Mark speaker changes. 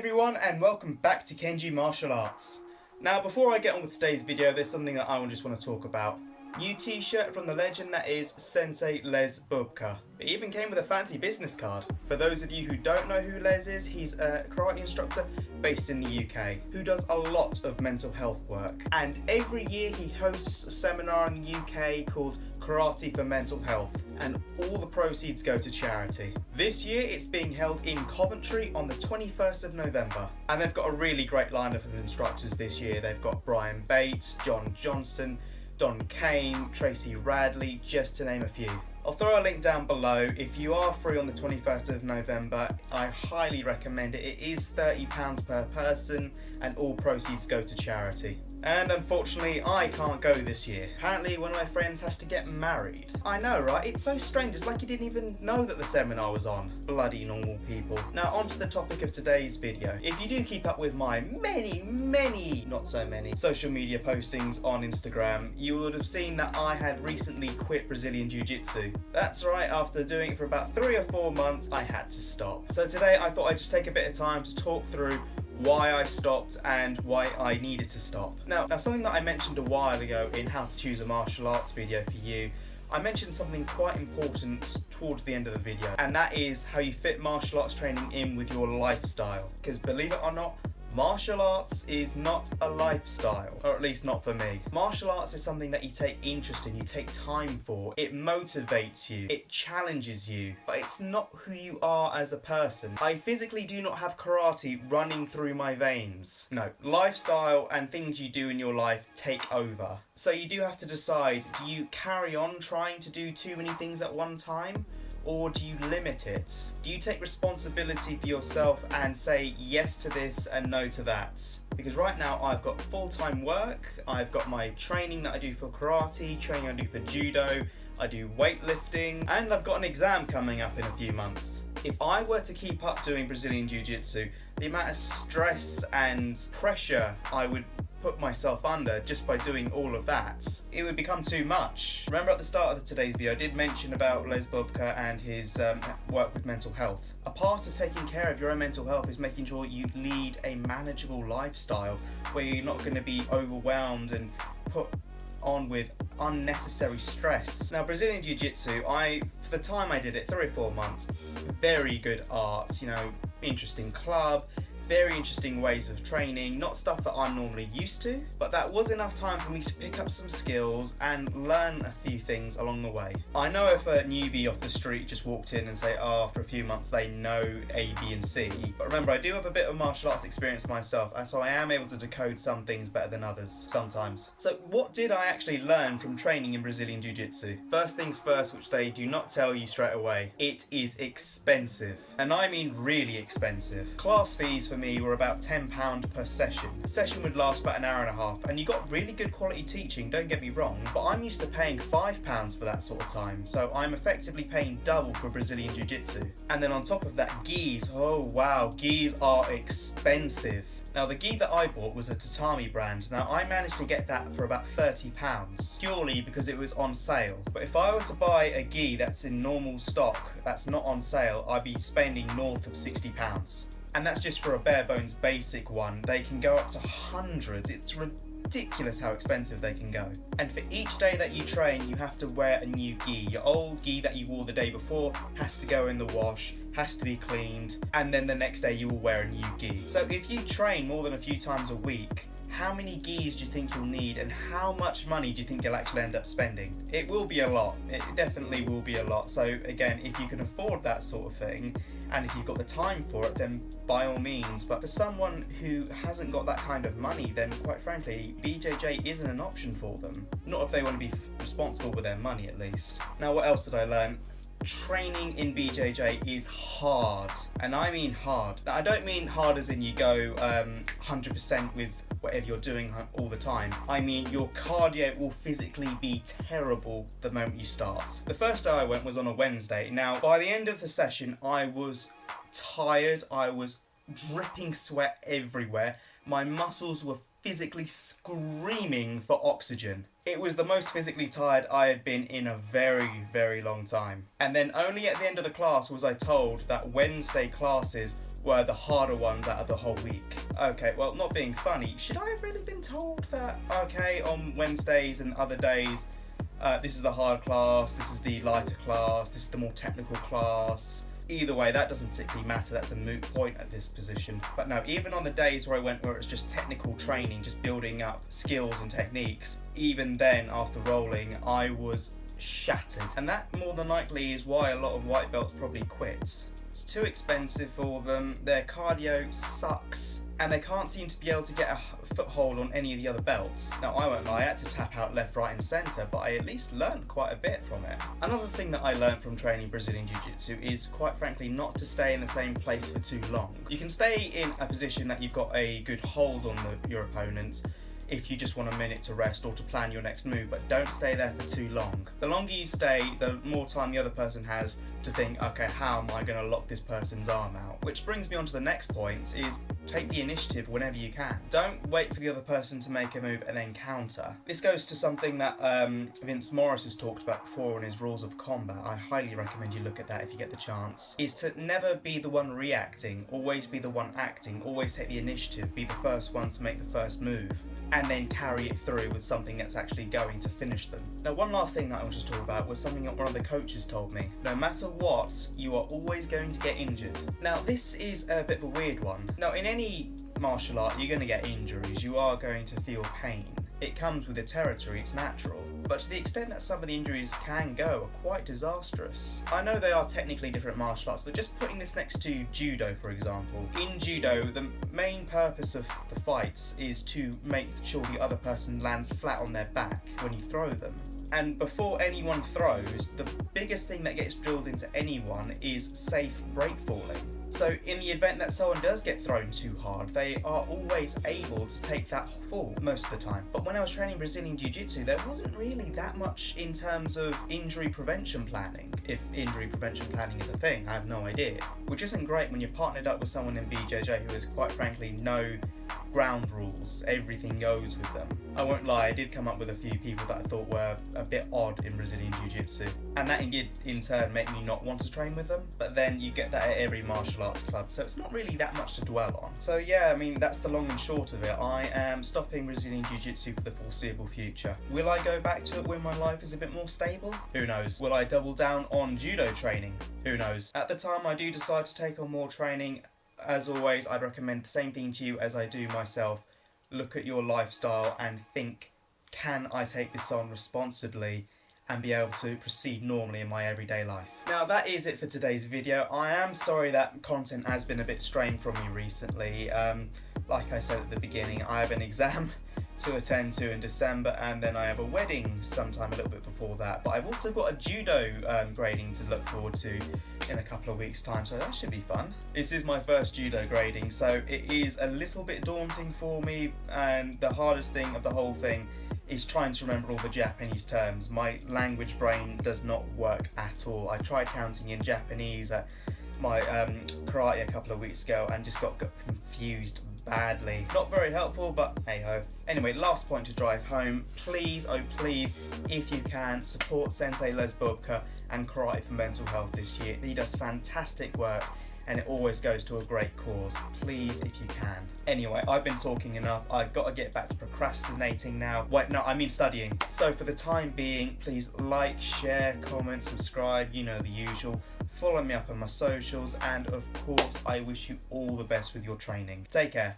Speaker 1: everyone, and welcome back to Kenji Martial Arts. Now, before I get on with today's video, there's something that I just want to talk about. New t-shirt from the legend that is Sensei Les Bubka. It even came with a fancy business card. For those of you who don't know who Les is, he's a karate instructor based in the UK who does a lot of mental health work. And every year he hosts a seminar in the UK called Karate for Mental Health, and all the proceeds go to charity. This year it's being held in Coventry on the 21st of November, and they've got a really great lineup of instructors this year. They've got Brian Bates, John Johnston, Don Kane, Tracy Radley, just to name a few. I'll throw a link down below. If you are free on the 21st of November, I highly recommend it. It is £30 per person and all proceeds go to charity. And unfortunately, I can't go this year. Apparently, one of my friends has to get married. I know, right? It's so strange. It's like he didn't even know that the seminar was on. Bloody normal people. Now, on to the topic of today's video. If you do keep up with my many, not so many, social media postings on Instagram, you would have seen that I had recently quit Brazilian Jiu-Jitsu. That's right, after doing it for about 3 or 4 months, I had to stop. So today, I thought I'd just take a bit of time to talk through why I stopped and why I needed to stop. Now something that I mentioned a while ago in how to choose a martial arts video for you, I mentioned something quite important towards the end of the video, and that is how you fit martial arts training in with your lifestyle. Because believe it or not, martial arts is not a lifestyle, or at least not for me. Martial arts is something that you take interest in, you take time for. It motivates you, it challenges you, but it's not who you are as a person. I physically do not have karate running through my veins. No, lifestyle and things you do in your life take over. So you do have to decide, do you carry on trying to do too many things at one time? Or do you limit it? Do you take responsibility for yourself and say yes to this and no to that? Because right now I've got full-time work, I've got my training that I do for karate, training I do for judo, I do weightlifting, and I've got an exam coming up in a few months. If I were to keep up doing Brazilian Jiu-Jitsu, the amount of stress and pressure I would put myself under just by doing all of that, it would become too much. Remember at the start of today's video I did mention about Les Bubka and his work with mental health. A part of taking care of your own mental health is making sure you lead a manageable lifestyle where you're not going to be overwhelmed and put on with unnecessary stress. Now Brazilian Jiu-Jitsu, for the time I did it, 3 or 4 months, very good art, you know, interesting club, very interesting ways of training, not stuff that I'm normally used to, but that was enough time for me to pick up some skills and learn a few things along the way. I know if a newbie off the street just walked in and say, oh, after a few months they know A, B and C, but remember I do have a bit of martial arts experience myself, and so I am able to decode some things better than others sometimes. So what did I actually learn from training in Brazilian Jiu-Jitsu? First things first, which they do not tell you straight away, it is expensive. And I mean really expensive. Class fees for me were about £10 per session. The session would last about an hour and a half, and you got really good quality teaching, don't get me wrong, but I'm used to paying £5 for that sort of time, so I'm effectively paying double for Brazilian Jiu-Jitsu. And then on top of that, gis, oh wow, gis are expensive. Now the gi that I bought was a tatami brand. Now I managed to get that for about £30 purely because it was on sale. But if I were to buy a gi that's in normal stock, that's not on sale, I'd be spending north of £60. And that's just for a bare bones basic one. They can go up to hundreds. It's ridiculous how expensive they can go. And for each day that you train, you have to wear a new gi. Your old gi that you wore the day before has to go in the wash, has to be cleaned, and then the next day you will wear a new gi. So if you train more than a few times a week, how many gis do you think you'll need, and how much money do you think you'll actually end up spending? It will be a lot. It definitely will be a lot. So again, if you can afford that sort of thing, and if you've got the time for it, then by all means. But for someone who hasn't got that kind of money, then quite frankly, BJJ isn't an option for them. Not if they want to be responsible with their money, at least. Now, what else did I learn? Training in BJJ is hard, and I mean hard. Now, I don't mean hard as in you go 100% with whatever you're doing all the time. I mean your cardio will physically be terrible the moment you start. The first day I went was on a Wednesday. Now by the end of the session I was tired, I was dripping sweat everywhere, my muscles were physically screaming for oxygen. It was the most physically tired I had been in a very, very long time. And then only at the end of the class was I told that Wednesday classes were the harder ones out of the whole week. Okay, well, not being funny, should I have really been told that, okay, on Wednesdays and other days, this is the hard class, this is the lighter class, this is the more technical class? Either way, that doesn't particularly matter, that's a moot point at this position. But no, even on the days where I went where it was just technical training, just building up skills and techniques, even then, after rolling, I was shattered. And that more than likely is why a lot of white belts probably quit. It's too expensive for them, their cardio sucks, and they can't seem to be able to get a foothold on any of the other belts. Now, I won't lie, I had to tap out left, right and centre, but I at least learned quite a bit from it. Another thing that I learned from training Brazilian Jiu-Jitsu is, quite frankly, not to stay in the same place for too long. You can stay in a position that you've got a good hold on your opponent if you just want a minute to rest or to plan your next move, but don't stay there for too long. The longer you stay, the more time the other person has to think, okay, how am I going to lock this person's arm out? Which brings me on to the next point, is take the initiative whenever you can. Don't wait for the other person to make a move and then counter. This goes to something that Vince Morris has talked about before in his Rules of Combat. I highly recommend you look at that if you get the chance. Is to never be the one reacting, always be the one acting, always take the initiative, be the first one to make the first move, and then carry it through with something that's actually going to finish them. Now, one last thing that I wanted to talk about was something that one of the coaches told me. No matter what, you are always going to get injured. Now, this is a bit of a weird one. Now, in any martial art, you're going to get injuries. You are going to feel pain. It comes with the territory, it's natural. But to the extent that some of the injuries can go are quite disastrous. I know they are technically different martial arts, but just putting this next to judo, for example. In judo, the main purpose of the fights is to make sure the other person lands flat on their back when you throw them. And before anyone throws, the biggest thing that gets drilled into anyone is safe break falling. So in the event that someone does get thrown too hard, they are always able to take that fall most of the time. But when I was training Brazilian Jiu-Jitsu, there wasn't really that much in terms of injury prevention planning. If injury prevention planning is a thing, I have no idea. Which isn't great when you're partnered up with someone in BJJ who has, quite frankly, no ground rules. Everything goes with them. I won't lie, I did come up with a few people that I thought were a bit odd in Brazilian Jiu-Jitsu, and that did in turn make me not want to train with them. But then you get that at every martial arts club, so it's not really that much to dwell on. So yeah, I mean, that's the long and short of it. I am stopping Brazilian Jiu-Jitsu for the foreseeable future. Will I go back to it when my life is a bit more stable? Who knows? Will I double down on judo training? Who knows? At the time I do decide to take on more training, as always, I'd recommend the same thing to you as I do myself. Look at your lifestyle and think, can I take this on responsibly and be able to proceed normally in my everyday life? Now, that is it for today's video. I am sorry that content has been a bit strained from me recently. Like I said at the beginning, I have an exam to attend to in December, and then I have a wedding sometime a little bit before that. But I've also got a judo grading to look forward to in a couple of weeks' time, so that should be fun. This is my first judo grading, so it is a little bit daunting for me, and the hardest thing of the whole thing is trying to remember all the Japanese terms. My language brain does not work at all. I tried counting in Japanese at my karate a couple of weeks ago and just got confused badly. Not very helpful, but hey ho. Anyway, last point to drive home. Please, oh please, if you can, support Sensei Les Bubka and Karate for Mental Health this year. He does fantastic work and it always goes to a great cause. Please, if you can. Anyway, I've been talking enough. I've got to get back to procrastinating now. Wait, no, I mean studying. So for the time being, please like, share, comment, subscribe, you know the usual. Follow me up on my socials, and of course, I wish you all the best with your training. Take care.